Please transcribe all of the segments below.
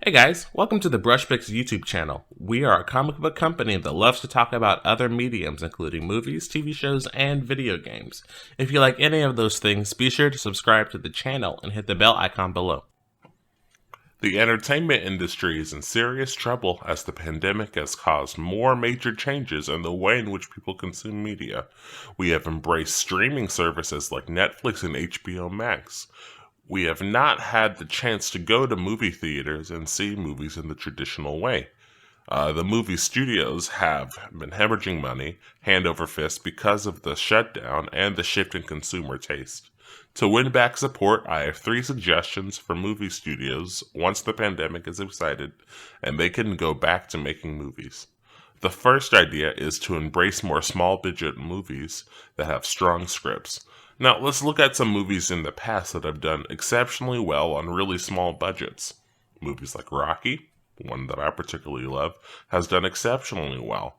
Hey guys, welcome to the Brushpix YouTube channel. We are a comic book company that loves to talk about other mediums, including movies, TV shows, and video games. If you like any of those things, be sure to subscribe to the channel and hit the bell icon below. The entertainment industry is in serious trouble as the pandemic has caused more major changes in the way in which people consume media. We have embraced streaming services like Netflix and HBO Max. We have not had the chance to go to movie theaters and see movies in the traditional way. The movie studios have been hemorrhaging money hand over fist because of the shutdown and the shift in consumer taste. To win back support, I have 3 suggestions for movie studios once the pandemic is subsided and they can go back to making movies. The first idea is to embrace more small budget movies that have strong scripts. Now, let's look at some movies in the past that have done exceptionally well on really small budgets. Movies like Rocky, one that I particularly love, has done exceptionally well.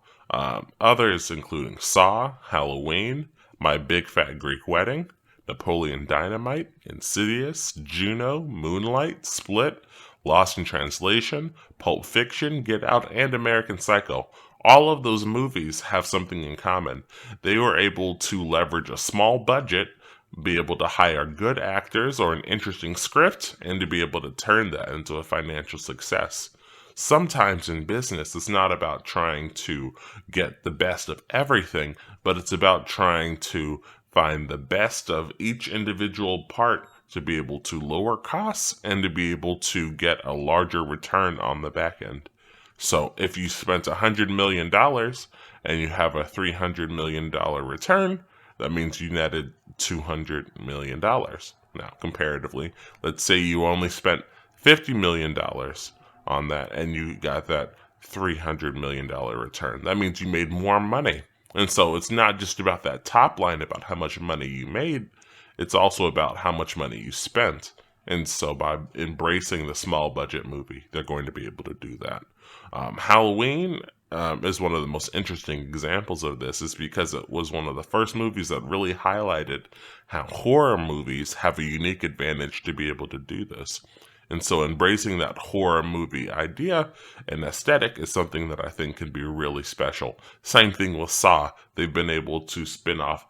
Others including Saw, Halloween, My Big Fat Greek Wedding, Napoleon Dynamite, Insidious, Juno, Moonlight, Split, Lost in Translation, Pulp Fiction, Get Out, and American Psycho. All of those movies have something in common. They were able to leverage a small budget, be able to hire good actors or an interesting script, and to be able to turn that into a financial success. Sometimes in business, it's not about trying to get the best of everything, but it's about trying to find the best of each individual part to be able to lower costs and to be able to get a larger return on the back end. So if you spent $100 million and you have a $300 million return, that means you netted $200 million. Now, comparatively, let's say you only spent $50 million on that and you got that $300 million return. That means you made more money. And so it's not just about that top line about how much money you made, it's also about how much money you spent. And so by embracing the small budget movie, they're going to be able to do that. Halloween is one of the most interesting examples of this, is because it was one of the first movies that really highlighted how horror movies have a unique advantage to be able to do this. And so embracing that horror movie idea and aesthetic is something that I think can be really special. Same thing with Saw. They've been able to spin off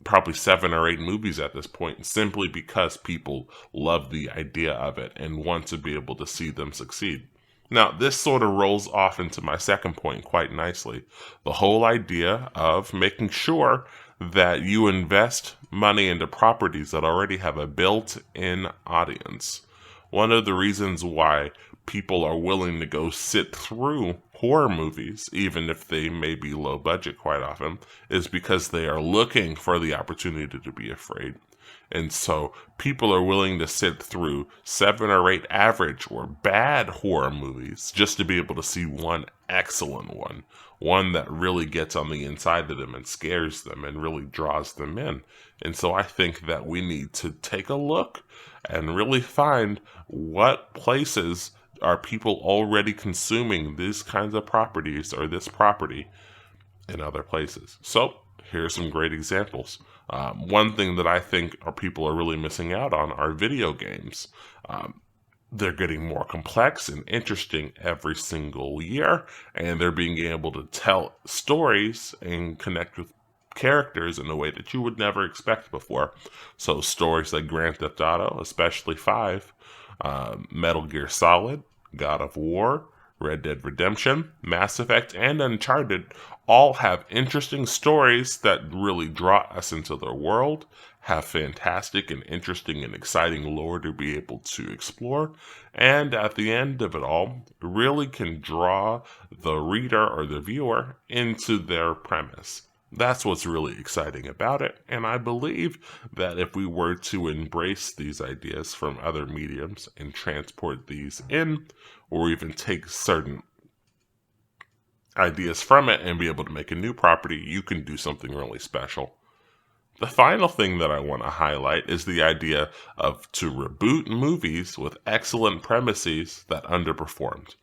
probably 7 or 8 movies at this point, simply because people love the idea of it and want to be able to see them succeed. Now, this sort of rolls off into my second point quite nicely. The whole idea of making sure that you invest money into properties that already have a built-in audience. One of the reasons why people are willing to go sit through horror movies, even if they may be low budget quite often, is because they are looking for the opportunity to be afraid. And so people are willing to sit through 7 or 8 average or bad horror movies just to be able to see one excellent one that really gets on the inside of them and scares them and really draws them in. And so I think that we need to take a look and really find what places are people already consuming these kinds of properties or this property in other places. So here's some great examples. One thing that I think people are really missing out on are video games. They're getting more complex and interesting every single year, and they're being able to tell stories and connect with characters in a way that you would never expect before. So stories like Grand Theft Auto, especially 5, Metal Gear Solid, God of War, Red Dead Redemption, Mass Effect, and Uncharted all have interesting stories that really draw us into their world, have fantastic and interesting and exciting lore to be able to explore, and at the end of it all, really can draw the reader or the viewer into their premise. That's what's really exciting about it, and I believe that if we were to embrace these ideas from other mediums and transport these in, or even take certain ideas from it and be able to make a new property, you can do something really special. The final thing that I want to highlight is the idea of to reboot movies with excellent premises that underperformed.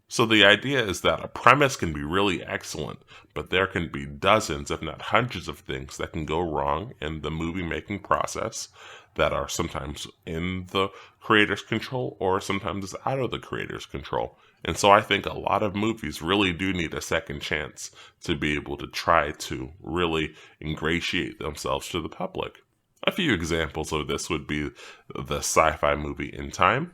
So the idea is that a premise can be really excellent, but there can be dozens, if not hundreds of things that can go wrong in the movie making process that are sometimes in the creator's control or sometimes out of the creator's control. And so I think a lot of movies really do need a second chance to be able to try to really ingratiate themselves to the public. A few examples of this would be the sci-fi movie In Time.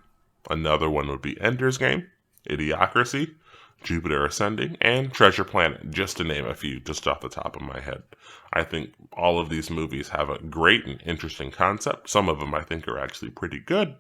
Another one would be Ender's Game, Idiocracy, Jupiter Ascending, and Treasure Planet, just to name a few just off the top of my head. I think all of these movies have a great and interesting concept. Some of them I think are actually pretty good,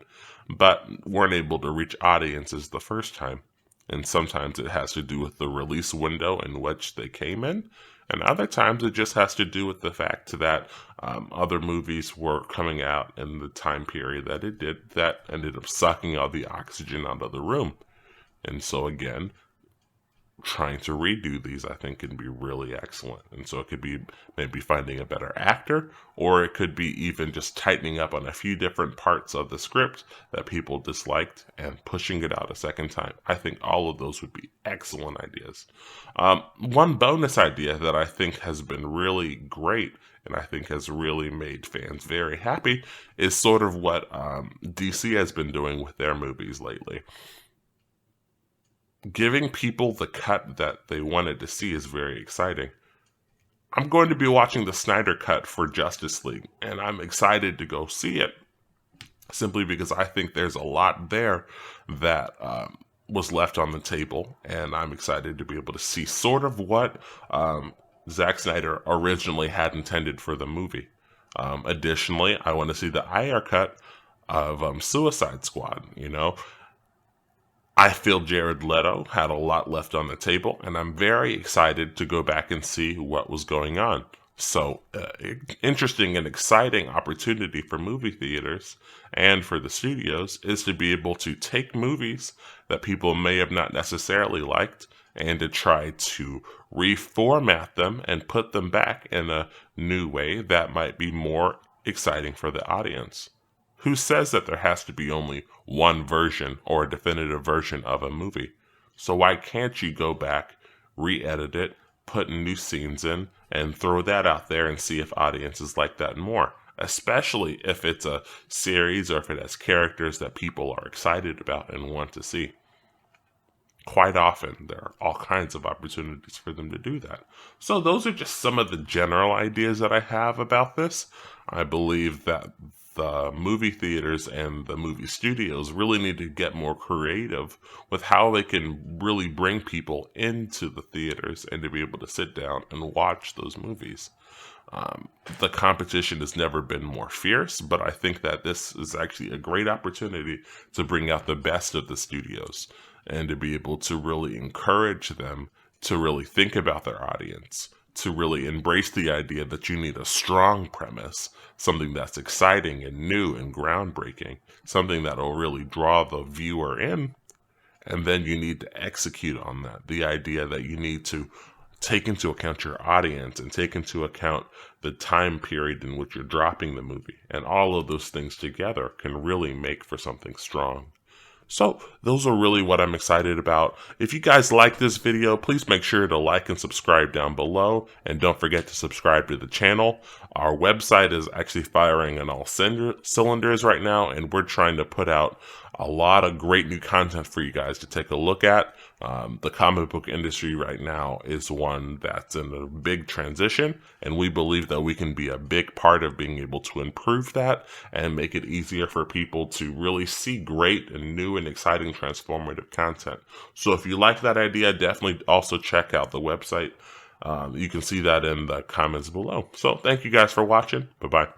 but weren't able to reach audiences the first time. And sometimes it has to do with the release window in which they came in. And other times it just has to do with the fact that other movies were coming out in the time period that it did that ended up sucking all the oxygen out of the room. And so again, trying to redo these, I think, can be really excellent. And so it could be maybe finding a better actor, or it could be even just tightening up on a few different parts of the script that people disliked and pushing it out a second time. I think all of those would be excellent ideas. One bonus idea that I think has been really great and I think has really made fans very happy is sort of what DC has been doing with their movies lately. Giving people the cut that they wanted to see is very exciting. I'm going to be watching the Snyder Cut for Justice League, and I'm excited to go see it, simply because I think there's a lot there that was left on the table, and I'm excited to be able to see sort of what Zack Snyder originally had intended for the movie. Additionally, I want to see the IR cut of Suicide Squad, I feel Jared Leto had a lot left on the table, and I'm very excited to go back and see what was going on. So, interesting and exciting opportunity for movie theaters and for the studios is to be able to take movies that people may have not necessarily liked and to try to reformat them and put them back in a new way that might be more exciting for the audience. Who says that there has to be only one version or a definitive version of a movie? So why can't you go back, re-edit it, put new scenes in, and throw that out there and see if audiences like that more? Especially if it's a series or if it has characters that people are excited about and want to see. Quite often, there are all kinds of opportunities for them to do that. So those are just some of the general ideas that I have about this. I believe that the movie theaters and the movie studios really need to get more creative with how they can really bring people into the theaters and to be able to sit down and watch those movies. The competition has never been more fierce, but I think that this is actually a great opportunity to bring out the best of the studios and to be able to really encourage them to really think about their audience, to really embrace the idea that you need a strong premise, something that's exciting and new and groundbreaking, something that will really draw the viewer in, and then you need to execute on that. The idea that you need to take into account your audience and take into account the time period in which you're dropping the movie, and all of those things together can really make for something strong. So those are really what I'm excited about. If you guys like this video, please make sure to like and subscribe down below. And don't forget to subscribe to the channel. Our website is actually firing on all cylinders right now, and we're trying to put out a lot of great new content for you guys to take a look at. The comic book industry right now is one that's in a big transition, and we believe that we can be a big part of being able to improve that and make it easier for people to really see great and new and exciting transformative content. So if you like that idea, definitely also check out the website. You can see that in the comments below. So thank you guys for watching. Bye-bye.